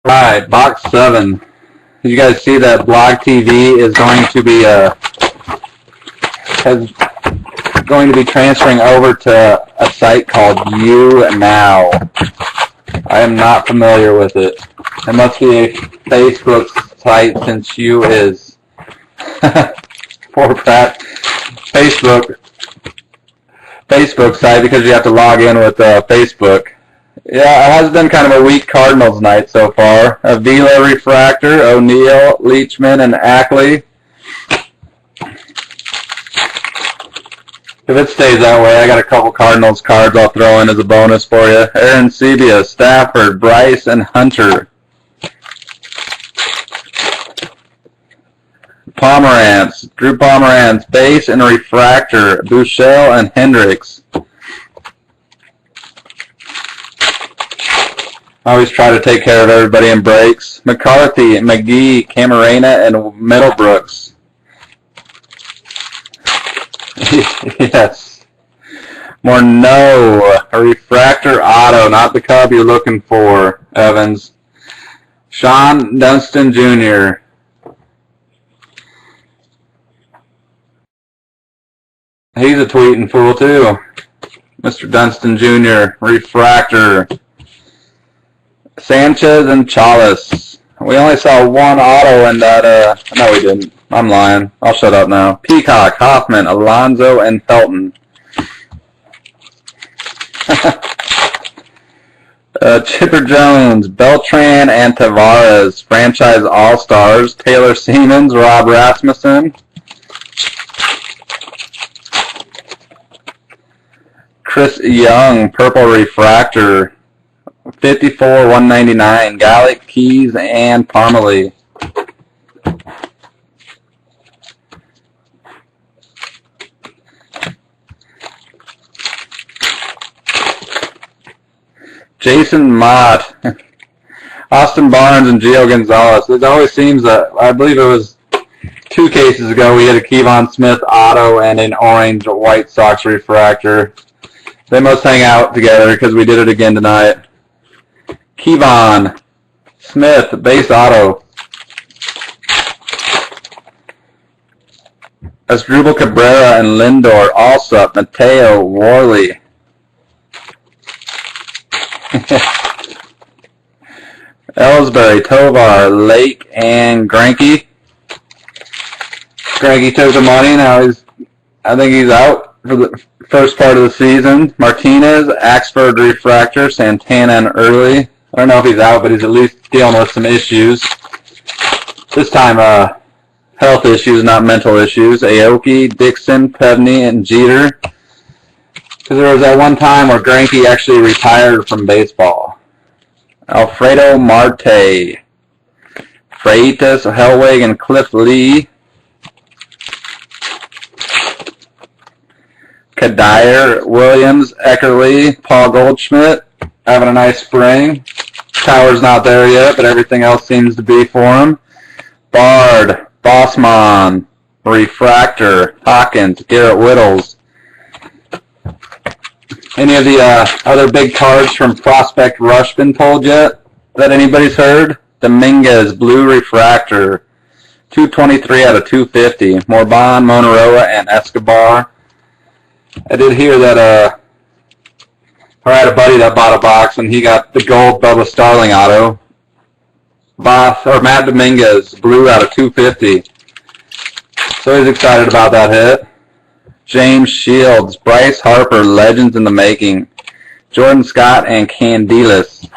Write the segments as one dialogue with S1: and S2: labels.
S1: Alright, box 7. You guys see that Blog TV is going to be transferring over to a site called YouNow. I am not familiar with it. It must be a Facebook site since You is for Pratt. Facebook site because you have to log in with Facebook. Yeah, it has been kind of a weak Cardinals night so far. Avila Refractor, O'Neill, Leachman, and Ackley. If it stays that way, I got a couple Cardinals cards I'll throw in as a bonus for you. Aaron Sebia, Stafford, Bryce, and Hunter. Pomerantz, Drew Pomerantz, Base and Refractor, Bouchel and Hendricks. I always try to take care of everybody in breaks. McCarthy, McGee, Camarena, and Middlebrooks. Yes. Morneau, a Refractor Auto, not the Cub you're looking for, Evans. Sean Dunston Jr. He's a tweeting fool too. Mr. Dunston Jr., Refractor. Sanchez and Chalice. We only saw one auto in that, no we didn't. I'm lying. I'll shut up now. Peacock, Hoffman, Alonzo, and Felton. Chipper Jones, Beltran, and Tavares. Franchise All-Stars. Taylor Siemens, Rob Rasmussen. Chris Young, Purple Refractor. 54/199, Gallic, Keys, and Parmalee. Jason Mott, Austin Barnes, and Gio Gonzalez. It always seems that, I believe it was 2 cases ago, we had a Kevon Smith auto and an orange White Sox refractor. They must hang out together because we did it again tonight. Kevon Smith, base auto. Asdrubal Cabrera and Lindor, Alsop, Mateo, Worley. Ellsbury, Tovar, Lake, and Greinke. Greinke took the money. Now I think he's out for the first part of the season. Martinez, Axford Refractor, Santana, and Early. I don't know if he's out, but he's at least dealing with some issues. This time, health issues, not mental issues. Aoki, Dixon, Pevney, and Jeter. Because there was that one time where Greinke actually retired from baseball. Alfredo Marte. Freitas, Hellwig, and Cliff Lee. Kadir, Williams, Eckerly, Paul Goldschmidt. Having a nice spring. Tower's not there yet, but everything else seems to be for him. Bard, Bossman, Refractor, Hawkins, Garrett Whittles. Any of the other big cards from Prospect Rush been pulled yet that anybody's heard? Dominguez, Blue Refractor, 223 out of 250. Morban, Monoroa, and Escobar. I did hear that I had a buddy that bought a box and he got the gold Bubba Starling auto. Matt Dominguez, blue out of 250. So he's excited about that hit. James Shields, Bryce Harper, Legends in the Making. Jordan Scott and Candelas.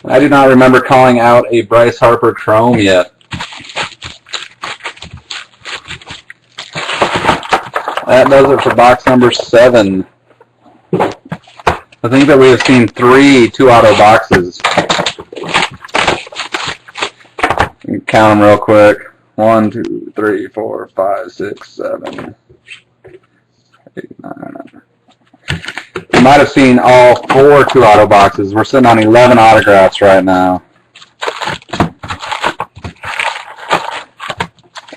S1: I do not remember calling out a Bryce Harper Chrome yet. That does it for box number 7. I think that we have seen 3 2-auto boxes. Count them real quick. 1, 2, 3, 4, 5, 6, 7, 8, 9. We might have seen all 4 2-auto boxes. We're sitting on 11 autographs right now.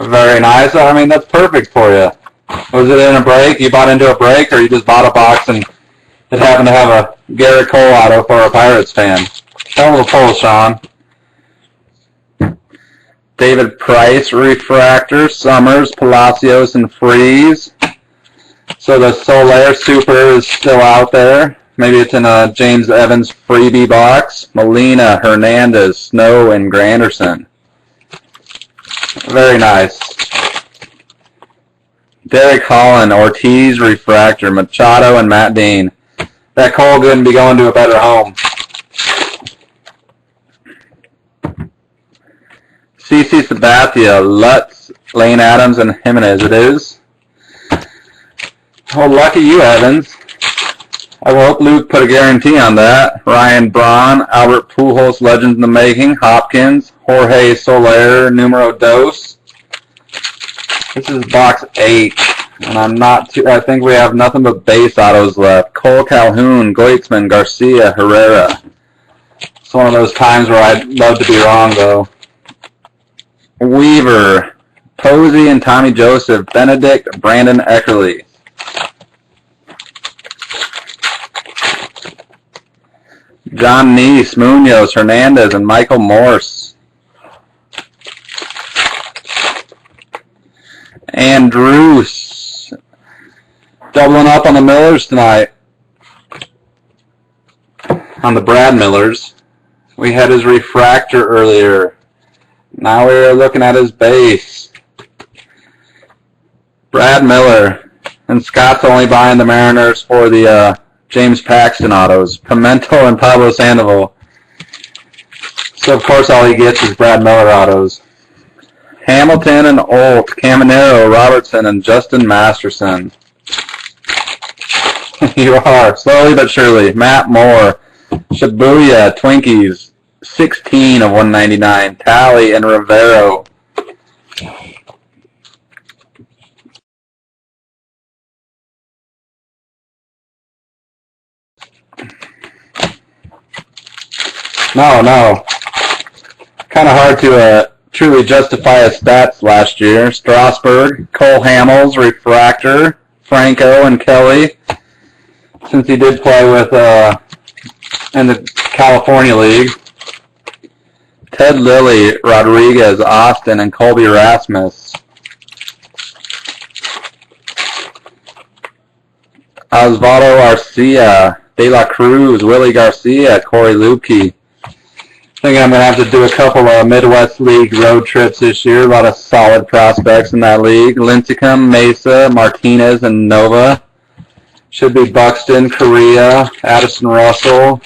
S1: Very nice. I mean, that's perfect for you. Was it in a break? You bought into a break, or you just bought a box and it happened to have a Garrett Cole auto for a Pirates fan? Hell of a pull, Sean. David Price refractor, Summers, Palacios, and Freeze. So the Soler Super is still out there. Maybe it's in a James Evans freebie box. Molina, Hernandez, Snow, and Granderson. Very nice. Derek Holland, Ortiz refractor, Machado, and Matt Dean. That Cole couldn't be going to a better home. CC Sabathia, Lutz, Lane Adams, and Jimenez it is. Well, lucky you, Evans. I hope Luke put a guarantee on that. Ryan Braun, Albert Pujols, Legends in the Making, Hopkins, Jorge Soler, Numero Dos. This is box 8, and I think we have nothing but base autos left. Cole Calhoun, Goitzman, Garcia, Herrera. It's one of those times where I'd love to be wrong, though. Weaver, Posey and Tommy Joseph, Benedict, Brandon Eckerly. John Neese, Munoz, Hernandez, and Michael Morse. Andrews, doubling up on the Millers tonight. On the Brad Millers. We had his refractor earlier. Now we're looking at his base. Brad Miller. And Scott's only buying the Mariners for the James Paxton autos. Pimento and Pablo Sandoval. So, of course, all he gets is Brad Miller autos. Hamilton and Olt. Caminero, Robertson, and Justin Masterson. You are. Slowly but surely. Matt Moore. Shibuya, Twinkies. 16 of 199. Talley and Rivero. No. Kind of hard to truly justify his stats last year. Strasburg, Cole Hamels, refractor, Franco, and Kelly. Since he did play with in the California League. Ted Lilly, Rodriguez, Austin, and Colby Rasmus. Osvaldo Arcia, De La Cruz, Willie Garcia, Corey Lupke. I think I'm going to have to do a couple of Midwest League road trips this year. A lot of solid prospects in that league. Lincecum, Mesa, Martinez, and Nova. Should be Buxton, Correa, Addison Russell,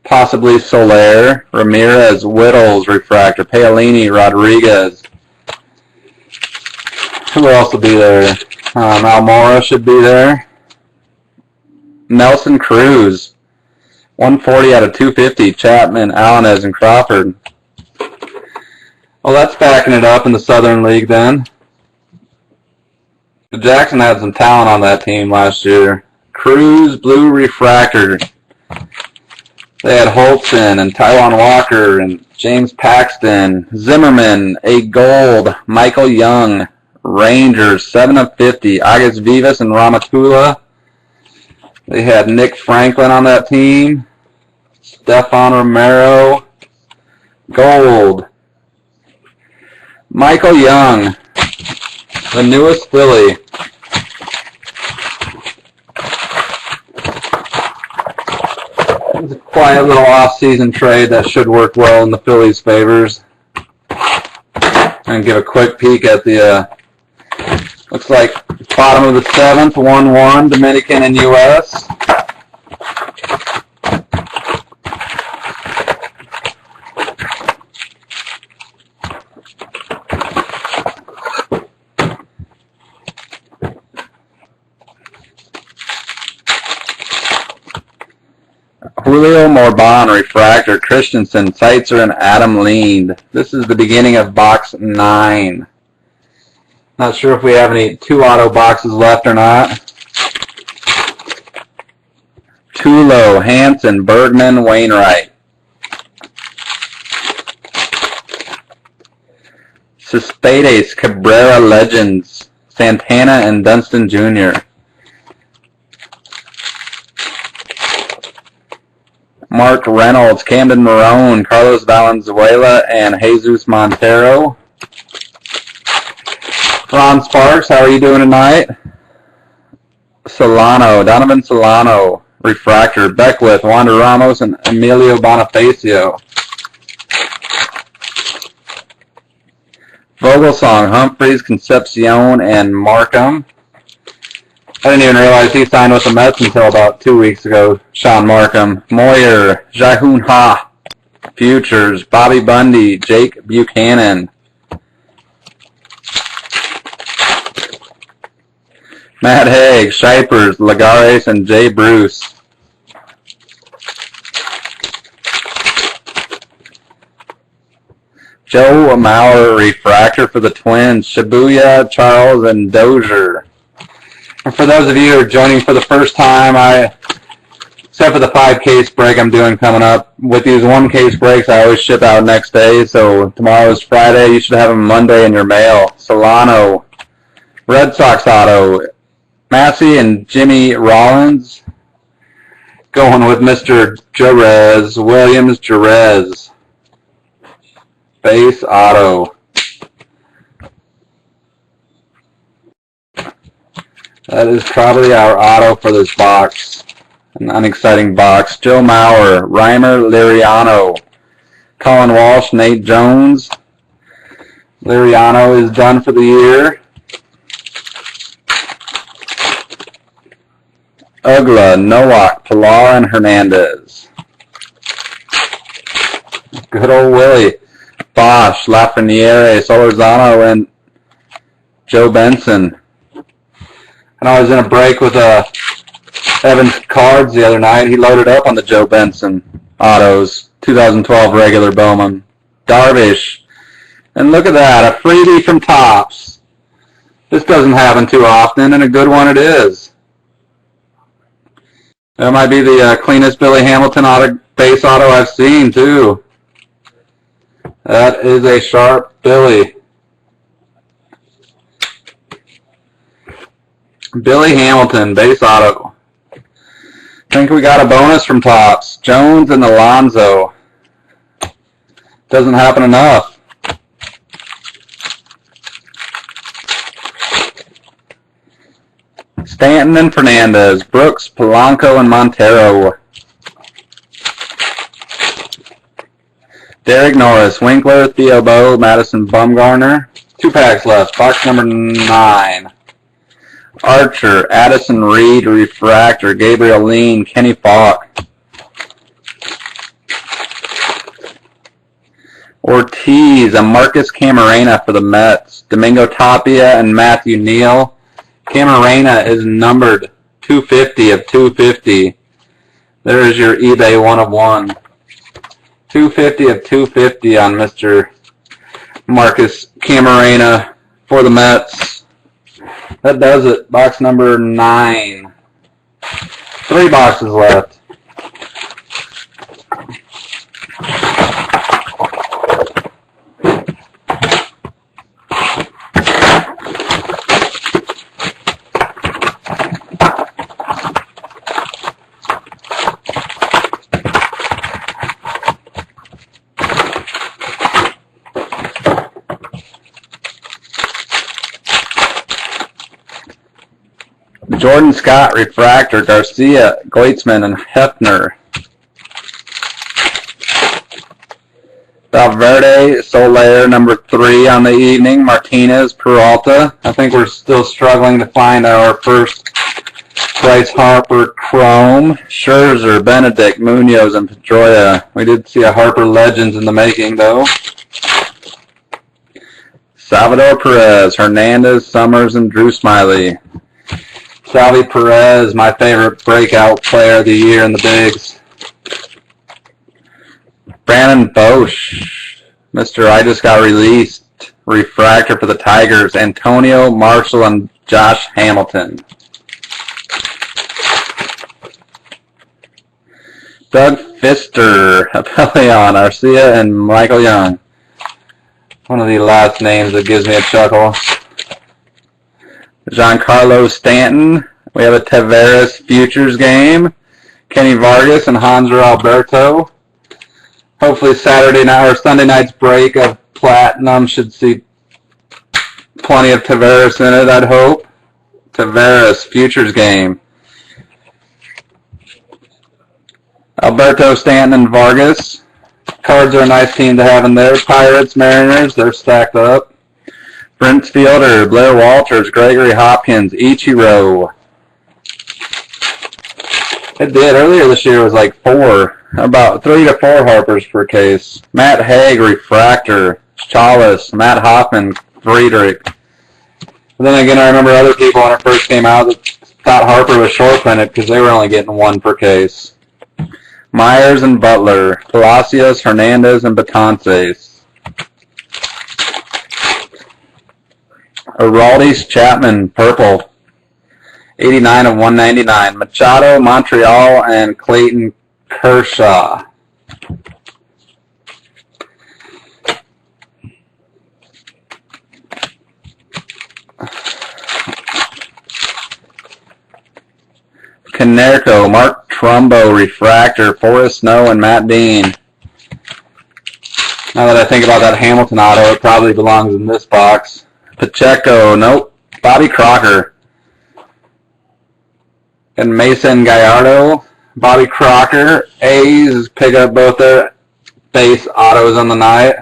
S1: possibly Soler, Ramirez, Whittles, refractor, Paolini, Rodriguez. Who else will be there? Almora should be there. Nelson Cruz, 140 out of 250, Chapman, Alvarez, and Crawford. Well, that's backing it up in the Southern League then. Jackson had some talent on that team last year. Cruz, blue refractor. They had Holtzen and Taiwan Walker and James Paxton. Zimmerman, a gold. Michael Young, Rangers, 7 of 50. August Vivas and Ramatula. They had Nick Franklin on that team. Stefan Romero, gold. Michael Young, the newest Philly. It's a quiet little off-season trade that should work well in the Phillies' favors. And give a quick peek at the, looks like bottom of the 7th, 1-1, Dominican and U.S. Julio Morban, refractor, Christensen, Seitzer, and Adam Leand. This is the beginning of box 9. Not sure if we have any 2 auto boxes left or not. Tulo, Hansen, Bergman, Wainwright. Cespedes, Cabrera, Legends, Santana, and Dunston Jr. Mark Reynolds, Camden Marone, Carlos Valenzuela, and Jesus Montero. Ron Sparks, how are you doing tonight? Solano, Donovan Solano, refractor. Beckwith, Wander Ramos, and Emilio Bonifacio. Vogelsong, Humphreys, Concepcion, and Markham. I didn't even realize he signed with the Mets until about 2 weeks ago. Sean Markham. Moyer, Jae-Hoon Ha. Futures, Bobby Bundy, Jake Buchanan. Matt Haig, Shipers, Lagares, and Jay Bruce. Joe Mauer, refractor for the Twins. Shibuya, Charles, and Dozier. And for those of you who are joining for the first time, except for the 5-case break I'm doing coming up, with these 1-case breaks, I always ship out next day. So tomorrow is Friday. You should have them Monday in your mail. Solano, Red Sox auto. Massey and Jimmy Rollins. Going with Mr. Jerez, Williams Jerez. Base auto. That is probably our auto for this box. An unexciting box. Joe Mauer, Reimer Liriano, Colin Walsh, Nate Jones. Liriano is done for the year. Ugla, Nowak, Pilar, and Hernandez. Good old Willie. Bosch, Lafreniere, Solorzano, and Joe Benson. And I was in a break with Evan's cards the other night. He loaded up on the Joe Benson autos, 2012 regular Bowman. Darvish. And look at that, a freebie from Topps. This doesn't happen too often, and a good one it is. That might be the cleanest Billy Hamilton base auto I've seen, too. That is a sharp Billy. Billy Hamilton, base auto. I think we got a bonus from Topps. Jones and Alonso. Doesn't happen enough. Stanton and Fernandez, Brooks, Polanco, and Montero. Derek Norris, Winkler, Theo Bowe, Madison Bumgarner. 2 packs left. Box number 9. Archer, Addison Reed, refractor. Gabriel Lean, Kenny Falk. Ortiz, a Marcus Camarena for the Mets. Domingo Tapia and Matthew Neal. Camarena is numbered 250 of 250. There is your eBay 1 of 1. 250 of 250 on Mr. Marcus Camarena for the Mets. That does it. Box number 9. 3 boxes left. Jordan Scott, refractor. Garcia, Goitzman, and Hefner. Valverde, Soler, number 3 on the evening. Martinez, Peralta. I think we're still struggling to find our first Bryce Harper Chrome. Scherzer, Benedict, Munoz, and Pedroia. We did see a Harper Legends in the making, though. Salvador Perez, Hernandez, Summers, and Drew Smiley. Salvi Perez, my favorite breakout player of the year in the bigs. Brandon Bosch, Mr. I just got released, refractor for the Tigers. Antonio, Marshall, and Josh Hamilton. Doug Fister, Apellion, Arcia, and Michael Young. One of the last names that gives me a chuckle. Giancarlo Stanton. We have a Taveras Futures game. Kenny Vargas and Hanser Alberto. Hopefully Saturday night or Sunday night's break of Platinum should see plenty of Tavares in it, I'd hope. Tavares, Futures game. Alberto, Stanton, and Vargas. Cards are a nice team to have in there. Pirates, Mariners, they're stacked up. Brent Fielder, Blair Walters, Gregory Hopkins, Ichiro. It did. Earlier this year it was like about 3 to 4 Harpers per case. Matt Haig, Refractor. Chalice, Matt Hoffman, Friedrich. But then again, I remember other people when it first came out that thought Harper was short printed because they were only getting 1 per case. Myers and Butler, Palacios, Hernandez, and Betances. Araldis, Chapman, purple. 89 of 199. Machado, Montreal, and Clayton Kershaw. Canerco, Mark Trumbo, Refractor, Forrest Snow, and Matt Dean. Now that I think about that Hamilton auto, it probably belongs in this box. Pacheco, nope. Bobby Crocker. And Mason Gallardo, Bobby Crocker. A's pick up both their base autos on the night.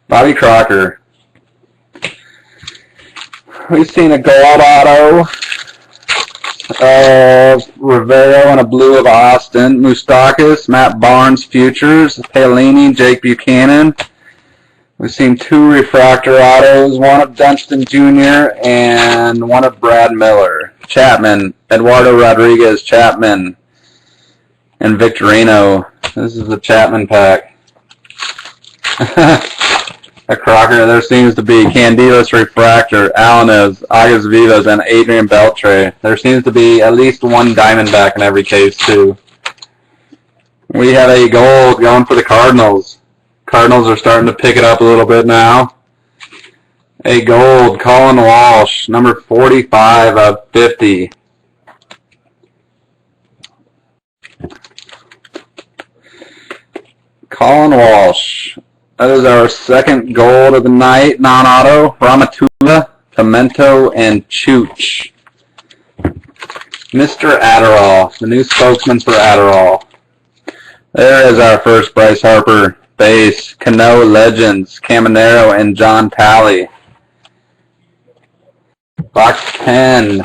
S1: Bobby Crocker. We've seen a gold auto of Rivero and a blue of Austin. Moustakas, Matt Barnes, Futures. Paolini, Jake Buchanan. We've seen 2 refractor autos, one of Dunston Jr. and one of Brad Miller. Chapman, Eduardo Rodriguez, Chapman, and Victorino. This is the Chapman pack. A Crocker, there seems to be Candilas, Refractor, Alanes, Agas Vivas, and Adrian Beltre. There seems to be at least 1 Diamondback in every case, too. We have a gold going for the Cardinals. Cardinals are starting to pick it up a little bit now. A gold, Colin Walsh, number 45 of 50. Colin Walsh. That is our second gold of the night, non-auto. Ramatula, Pimento, and Chooch. Mr. Adderall, the new spokesman for Adderall. There is our first Bryce Harper base. Cano Legends, Caminero, and John Talley. Box 10.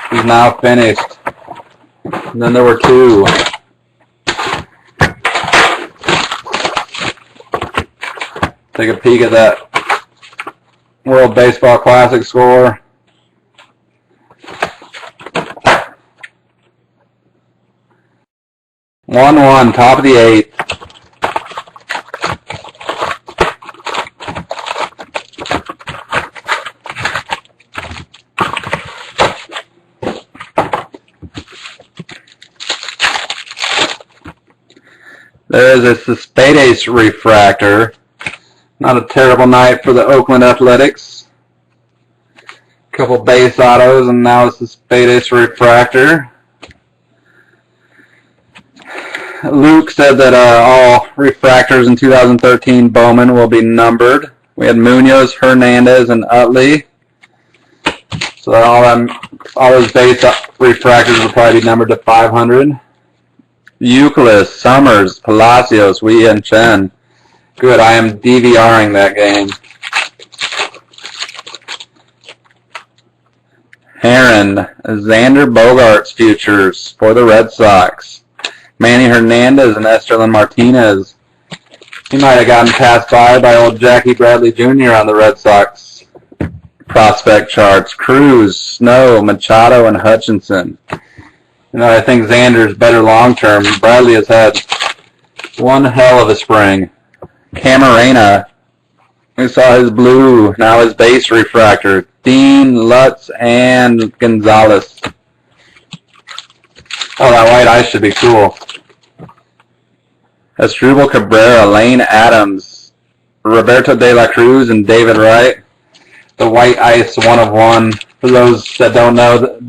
S1: He's now finished. And then there were 2. Take a peek at that World Baseball Classic score. One, top of the 8th. There is a Cespedes refractor. Not a terrible night for the Oakland Athletics. Couple base autos, and now it's the Cespedes refractor. Luke said that all refractors in 2013 Bowman will be numbered. We had Munoz, Hernandez, and Utley. So all those base refractors will probably be numbered to 500. Euclid, Summers, Palacios, Wee, and Chen. Good, I am DVRing that game. Heron, Xander Bogaerts futures for the Red Sox. Manny Hernandez and Esterlin Martinez. He might have gotten passed by old Jackie Bradley Jr. on the Red Sox prospect charts. Cruz, Snow, Machado, and Hutchinson. You know, I think Xander's better long term. Bradley has had one hell of a spring. Camarena, we saw his blue, now his base refractor. Dean, Lutz, and Gonzalez. Oh, that white ice should be cool. Asdrubal Cabrera, Lane Adams, Roberto De La Cruz, and David Wright. The white ice 1 of 1 For those that don't know,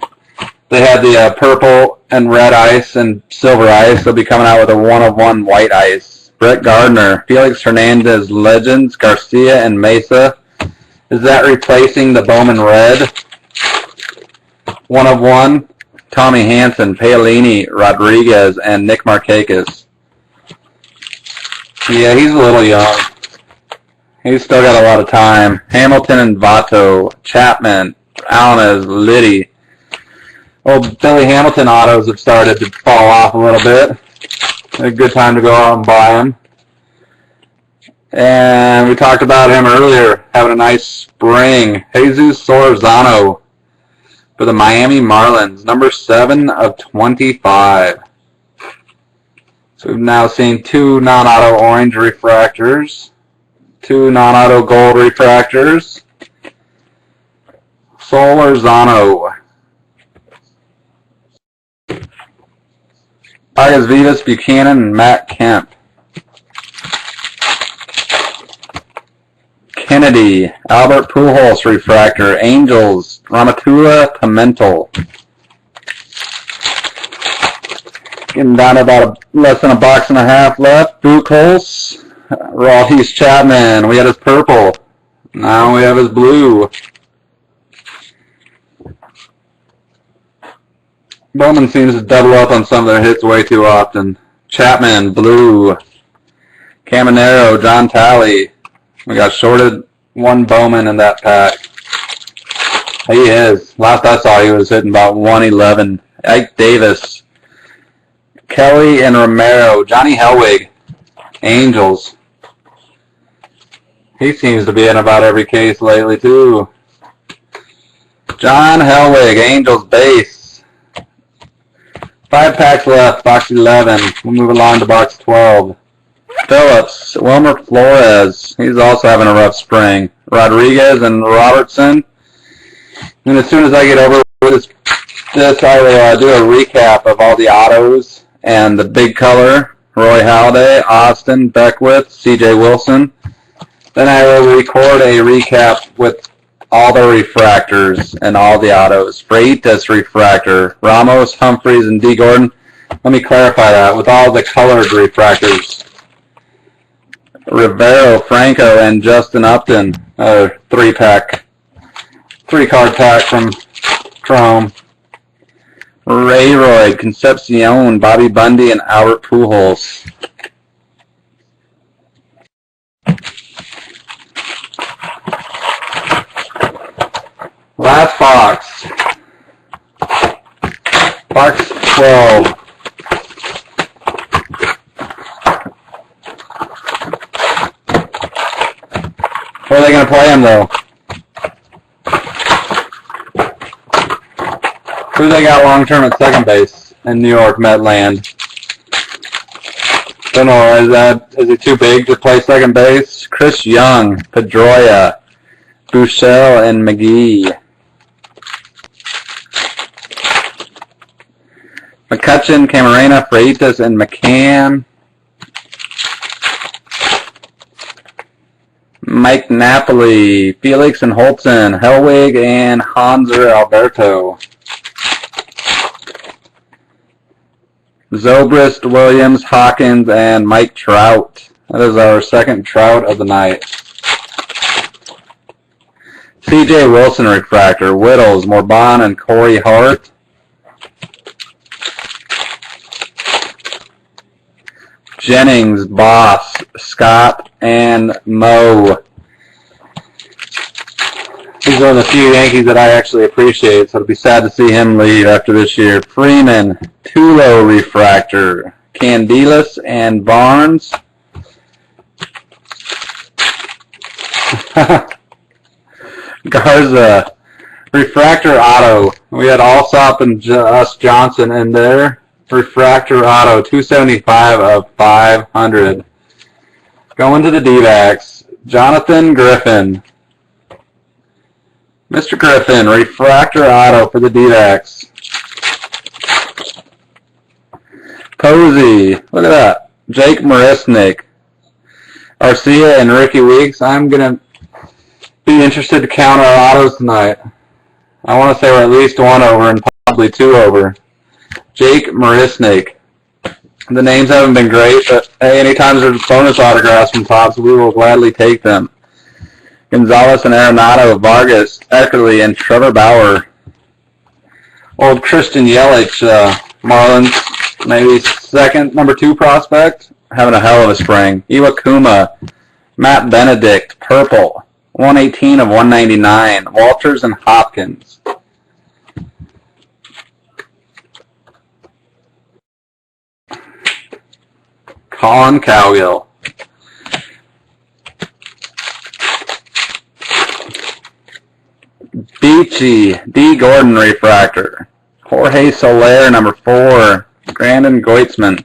S1: they had the purple and red ice and silver ice. They'll be coming out with a 1-of-1 white ice. Brett Gardner, Felix Hernandez, Legends, Garcia, and Mesa. Is that replacing the Bowman red? 1-of-1. Tommy Hansen, Paolini, Rodriguez, and Nick Markakis. Yeah, he's a little young. He's still got a lot of time. Hamilton and Votto, Chapman, Alnes, Liddy. Well, Billy Hamilton autos have started to fall off a little bit. A good time to go out and buy them. And we talked about him earlier, having a nice spring. Jesus Solorzano for the Miami Marlins, number 7/25. So we've now seen 2 non-auto orange refractors, 2 non-auto gold refractors. Solorzano. Vargas Vivas, Buchanan, and Matt Kemp. Kennedy, Albert Pujols refractor, Angels, Ramatula, Pimentel. Getting down to about less than a box and a half left. Buchholz, Ralphie's Chapman. We had his purple. Now we have his blue. Bowman seems to double up on some of their hits way too often. Chapman, blue. Caminero, John Talley. We got shorted 1 Bowman in that pack. He is. Last I saw, he was hitting about 111. Ike Davis. Kelly and Romero. Johnny Helwig. Angels. He seems to be in about every case lately, too. John Helwig, Angels base. 5 packs left, box 11. We'll move along to box 12. Phillips, Wilmer Flores. He's also having a rough spring. Rodriguez and Robertson. And as soon as I get over with this I will do a recap of all the autos and the big color. Roy Halladay, Austin, Beckwith, C.J. Wilson. Then I will record a recap with all the refractors and all the autos. Freitas refractor, Ramos, Humphreys, and D. Gordon. Let me clarify that. With all the colored refractors. Rivero, Franco, and Justin Upton. 3-card pack from Chrome. Rayroyd, Concepcion, Bobby Bundy, and Albert Pujols. Last box. Box 12. Where are they going to play him, though? Who they got long-term at second base in New York Metland? Don't know, is he too big to play second base? Chris Young, Pedroia, Bouchel, and McGee. McCutcheon, Camarena, Freitas, and McCann. Mike Napoli, Felix and Holton, Helwig, and Hanser Alberto. Zobrist, Williams, Hawkins, and Mike Trout. That is our second Trout of the night. C.J. Wilson refractor, Whittles, Morban, and Corey Hart. Jennings, Boss, Scott, and Moe. These are the few Yankees that I actually appreciate, so it'll be sad to see him leave after this year. Freeman, Tulo refractor, Candelas, and Barnes. Garza, refractor auto. We had Alsop and Us Johnson in there. Refractor auto, 275 of 500. Going to the D-backs. Jonathan Griffin. Mr. Griffin, refractor auto for the D-backs. Posey, look at that. Jake Marisnik. Arcia and Ricky Weeks. I'm going to be interested to count our autos tonight. I want to say we're at least 1 over and possibly 2 over. Jake Marisnik. The names haven't been great, but hey, anytime there's bonus autographs from Topps, we will gladly take them. Gonzalez and Arenado, Vargas, Eckerly, and Trevor Bauer. Old Christian Yelich, Marlins, maybe second, number 2 prospect, having a hell of a spring. Iwakuma, Matt Benedict, purple, 118 of 199. Walters and Hopkins. Colin Cowgill. Beachy, D. Gordon refractor. Jorge Soler, number 4. Brandon Goitzman.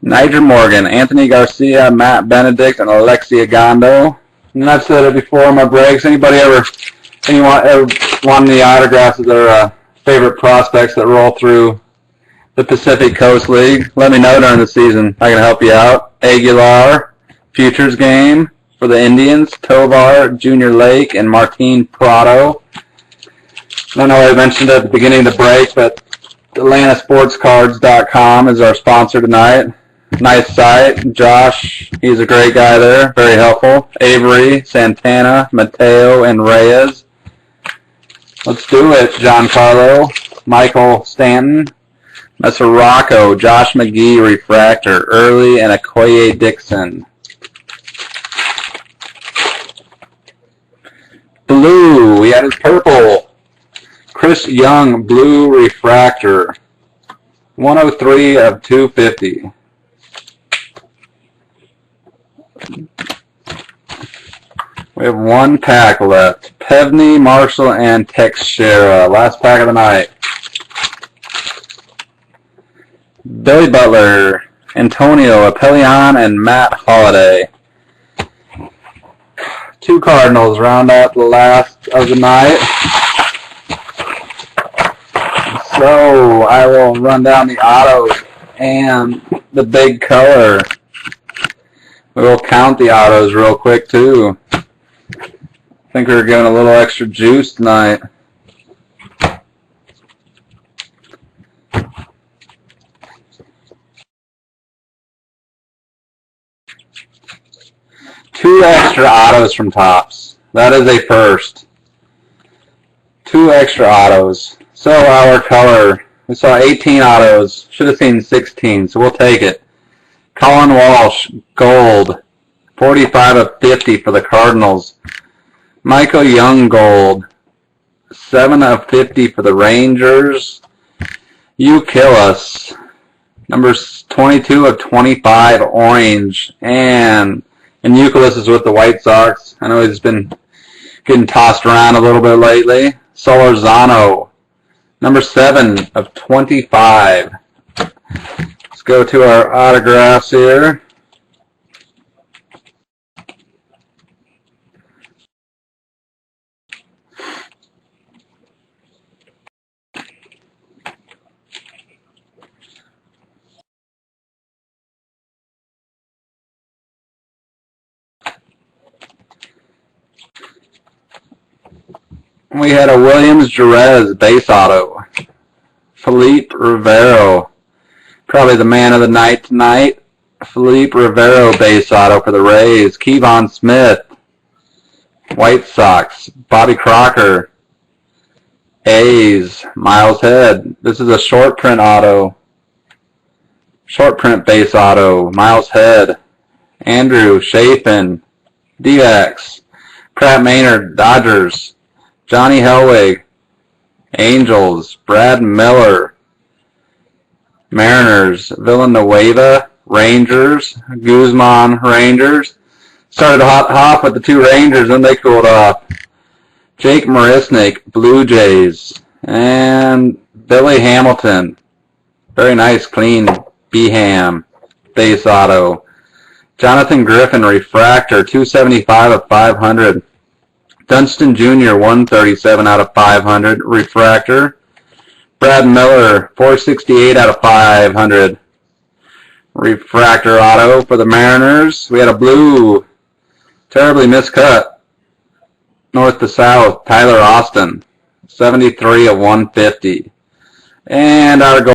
S1: Niger Morgan, Anthony Garcia, Matt Benedict, and Alexia Gondo. And I've said it before in my breaks. Anybody ever want any autographs of their favorite prospects that roll through the Pacific Coast League? Let me know during the season. I can help you out. Aguilar, Futures Game for the Indians, Tovar, Junior Lake, and Martin Prado. I know I mentioned at the beginning of the break, but AtlantaSportsCards.com is our sponsor tonight. Nice site. Josh, he's a great guy there. Very helpful. Avery, Santana, Mateo, and Reyes. Let's do it. Giancarlo, Michael Stanton, Mesoraco, Josh McGee, refractor, Early, and Okoye Dixon. Blue, we had his purple. Chris Young, blue refractor, 103 of 250. We have 1 pack left. Pevney, Marshall, and Teixeira. Last pack of the night. Billy Butler, Antonio Apellion, and Matt Holliday. 2 Cardinals round out the last of the night. So I will run down the autos and the big color. We will count the autos real quick too. I think we were giving a little extra juice tonight. Two extra autos from Topps. That is a first. 2 extra autos. So our color, we saw 18 autos. Should have seen 16, so we'll take it. Colin Walsh, gold. 45 of 50 for the Cardinals. Michael Young, gold. 7 of 50 for the Rangers. You Kill Us. Numbers 22 of 25, orange. And Euclid is with the White Sox. I know he's been getting tossed around a little bit lately. Solorzano, number 7 of 25. Let's go to our autographs here. We had a Williams Jerez base auto. Felipe Rivero, probably the man of the night tonight. Felipe Rivero base auto for the Rays. Kevon Smith, White Sox. Bobby Crocker, A's. Miles Head. This is a short print auto. Short print base auto. Miles Head. Andrew Chafin, D-X. Pratt Maynard, Dodgers. Johnny Helwig, Angels. Brad Miller, Mariners. Villanueva, Rangers. Guzman, Rangers. Started hot with the 2 Rangers, then they cooled off. Jake Marisnik, Blue Jays. And Billy Hamilton. Very nice, clean B-Ham base auto. Jonathan Griffin, refractor, 275 of 500. Dunston Jr., 137 out of 500, refractor. Brad Miller, 468 out of 500, refractor auto for the Mariners. We had a blue, terribly miscut. north to south, Tyler Austin, 73 of 150. And our